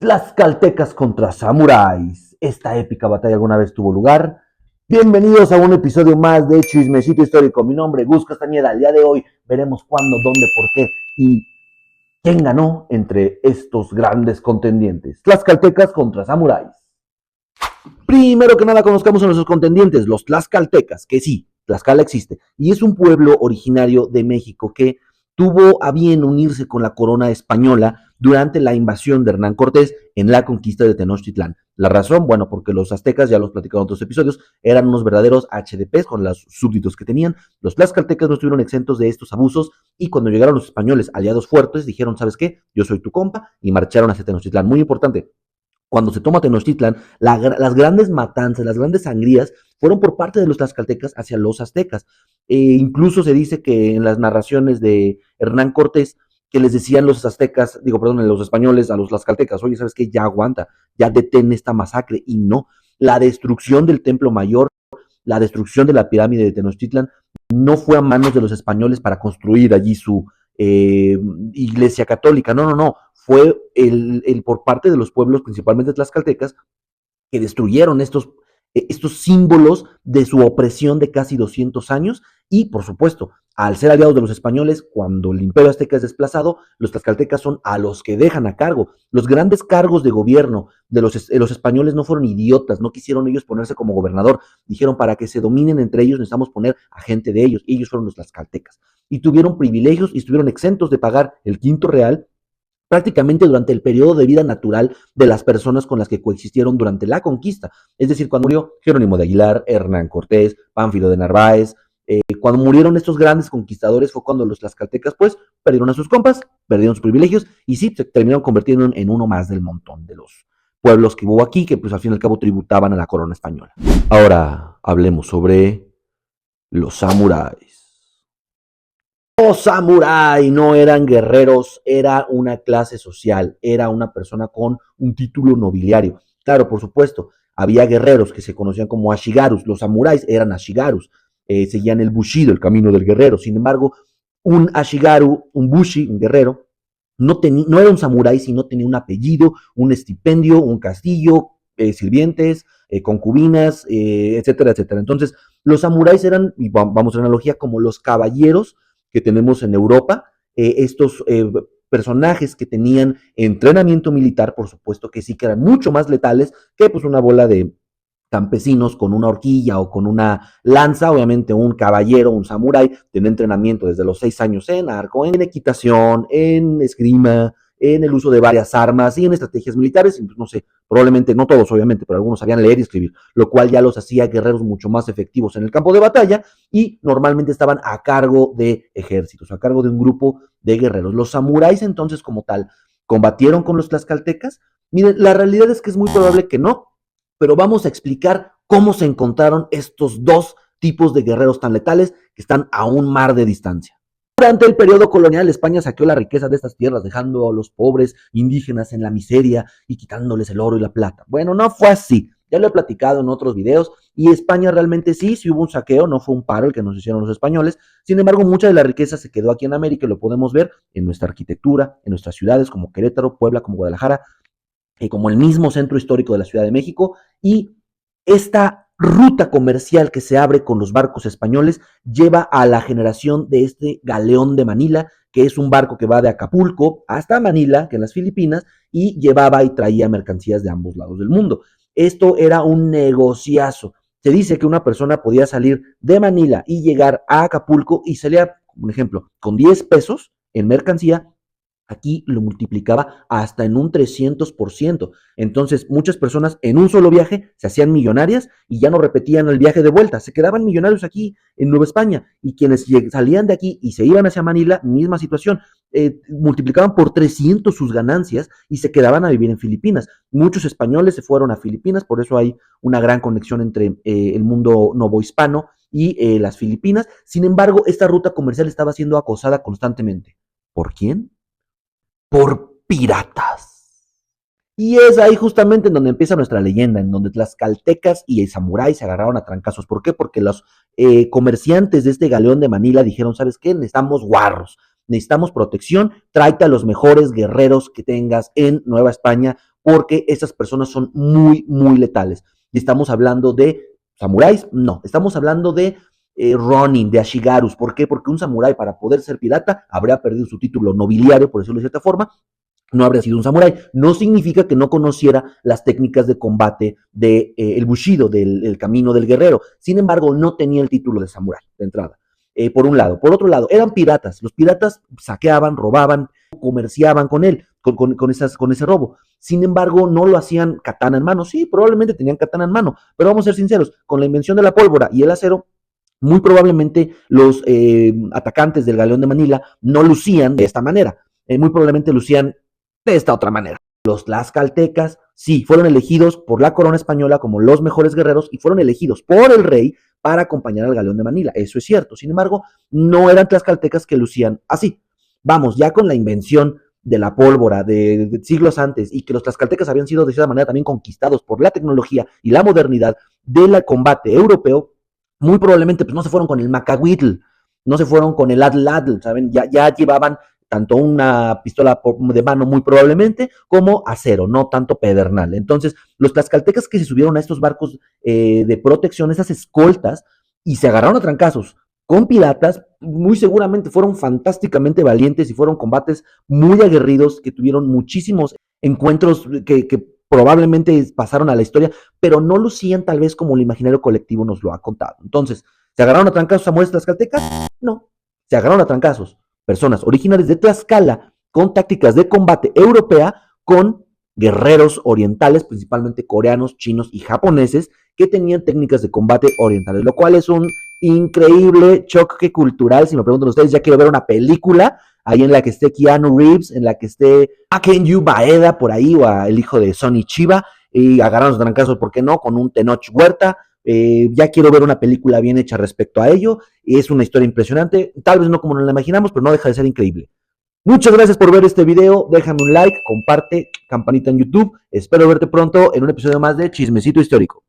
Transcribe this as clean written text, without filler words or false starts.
Tlaxcaltecas contra samuráis. Esta épica batalla alguna vez tuvo lugar. Bienvenidos a un episodio más de Chismecito Histórico. Mi nombre es Gus Castañeda. El día de hoy veremos cuándo, dónde, por qué y quién ganó entre estos grandes contendientes. Tlaxcaltecas contra samuráis. Primero que nada conozcamos a nuestros contendientes, los tlaxcaltecas, que sí, Tlaxcala existe, y es un pueblo originario de México que tuvo a bien unirse con la corona española durante la invasión de Hernán Cortés en la conquista de Tenochtitlán. La razón, bueno, porque los aztecas, ya los platicado en otros episodios, eran unos verdaderos HDPs con los súbditos que tenían. Los tlaxcaltecas no estuvieron exentos de estos abusos y cuando llegaron los españoles aliados fuertes, dijeron, ¿sabes qué? Yo soy tu compa, y marcharon hacia Tenochtitlán. Muy importante, cuando se toma Tenochtitlan, las grandes matanzas, las grandes sangrías fueron por parte de los tlaxcaltecas hacia los aztecas. Incluso se dice que en las narraciones de Hernán Cortés, que les decían los aztecas, los españoles a los tlaxcaltecas, oye, ¿sabes qué? Ya aguanta, ya detén esta masacre. Y no, la destrucción del Templo Mayor, la destrucción de la pirámide de Tenochtitlan, no fue a manos de los españoles para construir allí su iglesia católica. No, no, no. Fue por parte de los pueblos, principalmente tlaxcaltecas, que destruyeron estos símbolos de su opresión de casi 200 años y, por supuesto, al ser aliados de los españoles, cuando el imperio azteca es desplazado, los tlaxcaltecas son a los que dejan a cargo. Los grandes cargos de gobierno de los españoles no fueron idiotas, no quisieron ellos ponerse como gobernador, dijeron para que se dominen entre ellos necesitamos poner a gente de ellos, y ellos fueron los tlaxcaltecas. Y tuvieron privilegios y estuvieron exentos de pagar el quinto real prácticamente durante el periodo de vida natural de las personas con las que coexistieron durante la conquista. Es decir, cuando murió Jerónimo de Aguilar, Hernán Cortés, Pánfilo de Narváez, cuando murieron estos grandes conquistadores fue cuando los tlaxcaltecas pues perdieron a sus compas, perdieron sus privilegios y sí, se terminaron convirtiendo en uno más del montón de los pueblos que hubo aquí, que pues al fin y al cabo tributaban a la corona española. Ahora hablemos sobre los samuráis. Los samuráis no eran guerreros, era una clase social, era una persona con un título nobiliario. Claro, por supuesto, había guerreros que se conocían como ashigarus, los samuráis eran ashigarus, seguían el bushido, el camino del guerrero. Sin embargo, un ashigaru, un bushi, un guerrero, no era un samurái, sino tenía un apellido, un estipendio, un castillo, sirvientes, concubinas, etcétera, etcétera. Entonces, los samuráis eran, y vamos a la analogía, como los caballeros que tenemos en Europa, estos personajes que tenían entrenamiento militar, por supuesto que sí, que eran mucho más letales que pues una bola de campesinos con una horquilla o con una lanza. Obviamente un caballero, un samurái, tiene entrenamiento desde los 6 años en arco, en equitación, en esgrima, en el uso de varias armas y en estrategias militares. Y pues, no sé, probablemente no todos, obviamente, pero algunos sabían leer y escribir, lo cual ya los hacía guerreros mucho más efectivos en el campo de batalla y normalmente estaban a cargo de ejércitos, a cargo de un grupo de guerreros. Los samuráis entonces como tal combatieron con los tlaxcaltecas. Miren, la realidad es que es muy probable que no, pero vamos a explicar cómo se encontraron estos dos tipos de guerreros tan letales que están a un mar de distancia. Durante el periodo colonial, España saqueó la riqueza de estas tierras, dejando a los pobres indígenas en la miseria y quitándoles el oro y la plata. Bueno, no fue así. Ya lo he platicado en otros videos, y España realmente sí hubo un saqueo, no fue un paro el que nos hicieron los españoles. Sin embargo, mucha de la riqueza se quedó aquí en América y lo podemos ver en nuestra arquitectura, en nuestras ciudades como Querétaro, Puebla, como Guadalajara, como el mismo centro histórico de la Ciudad de México. Y esta ruta comercial que se abre con los barcos españoles lleva a la generación de este galeón de Manila, que es un barco que va de Acapulco hasta Manila, que en las Filipinas, y llevaba y traía mercancías de ambos lados del mundo. Esto era un negociazo. Se dice que una persona podía salir de Manila y llegar a Acapulco y salía, por ejemplo, con 10 pesos en mercancía. Aquí lo multiplicaba hasta en un 300%. Entonces, muchas personas en un solo viaje se hacían millonarias y ya no repetían el viaje de vuelta. Se quedaban millonarios aquí en Nueva España. Y quienes salían de aquí y se iban hacia Manila, misma situación. Multiplicaban por 300 sus ganancias y se quedaban a vivir en Filipinas. Muchos españoles se fueron a Filipinas, por eso hay una gran conexión entre el mundo novohispano y las Filipinas. Sin embargo, esta ruta comercial estaba siendo acosada constantemente. ¿Por quién? Por piratas. Y es ahí justamente en donde empieza nuestra leyenda, en donde tlaxcaltecas y samuráis se agarraron a trancazos. ¿Por qué? Porque los comerciantes de este galeón de Manila dijeron, ¿sabes qué? Necesitamos guarros, necesitamos protección, tráete a los mejores guerreros que tengas en Nueva España, porque esas personas son muy, muy letales. Y estamos hablando de samuráis, no, estamos hablando de Ronin, de Ashigarus. ¿Por qué? Porque un samurái para poder ser pirata habría perdido su título nobiliario, por decirlo de cierta forma, no habría sido un samurái. No significa que no conociera las técnicas de combate del el bushido, del camino del guerrero. Sin embargo, no tenía el título de samurái de entrada. Por un lado. Por otro lado, eran piratas. Los piratas saqueaban, robaban, comerciaban con él, con ese robo. Sin embargo, no lo hacían katana en mano. Sí, probablemente tenían katana en mano, pero vamos a ser sinceros, con la invención de la pólvora y el acero, muy probablemente los atacantes del galeón de Manila no lucían de esta manera. Muy probablemente lucían de esta otra manera. Los tlaxcaltecas, sí, fueron elegidos por la corona española como los mejores guerreros y fueron elegidos por el rey para acompañar al galeón de Manila. Eso es cierto. Sin embargo, no eran tlaxcaltecas que lucían así. Vamos, ya con la invención de la pólvora de siglos antes y que los tlaxcaltecas habían sido de cierta manera también conquistados por la tecnología y la modernidad del combate europeo, muy probablemente pues no se fueron con el macahuitl, no se fueron con el atl, ¿saben? Ya llevaban tanto una pistola de mano muy probablemente como acero, no tanto pedernal. Entonces, los tlaxcaltecas que se subieron a estos barcos de protección, esas escoltas, y se agarraron a trancazos con piratas, muy seguramente fueron fantásticamente valientes y fueron combates muy aguerridos que tuvieron muchísimos encuentros que probablemente pasaron a la historia, pero no lucían tal vez como el imaginario colectivo nos lo ha contado. Entonces, ¿se agarraron a trancazos a muertes tlaxcaltecas? No, se agarraron a trancazos personas originarias de Tlaxcala con tácticas de combate europea con guerreros orientales, principalmente coreanos, chinos y japoneses, que tenían técnicas de combate orientales, lo cual es un increíble choque cultural. Si me preguntan ustedes, ya quiero ver una película ahí en la que esté Keanu Reeves, en la que esté Akenyu Baeda por ahí, o el hijo de Sonny Chiba, y agarrarnos de trancazos, ¿por qué no? Con un Tenoch Huerta. Ya quiero ver una película bien hecha respecto a ello. Es una historia impresionante, tal vez no como nos la imaginamos, pero no deja de ser increíble. Muchas gracias por ver este video, déjame un like, comparte, campanita en YouTube. Espero verte pronto en un episodio más de Chismecito Histórico.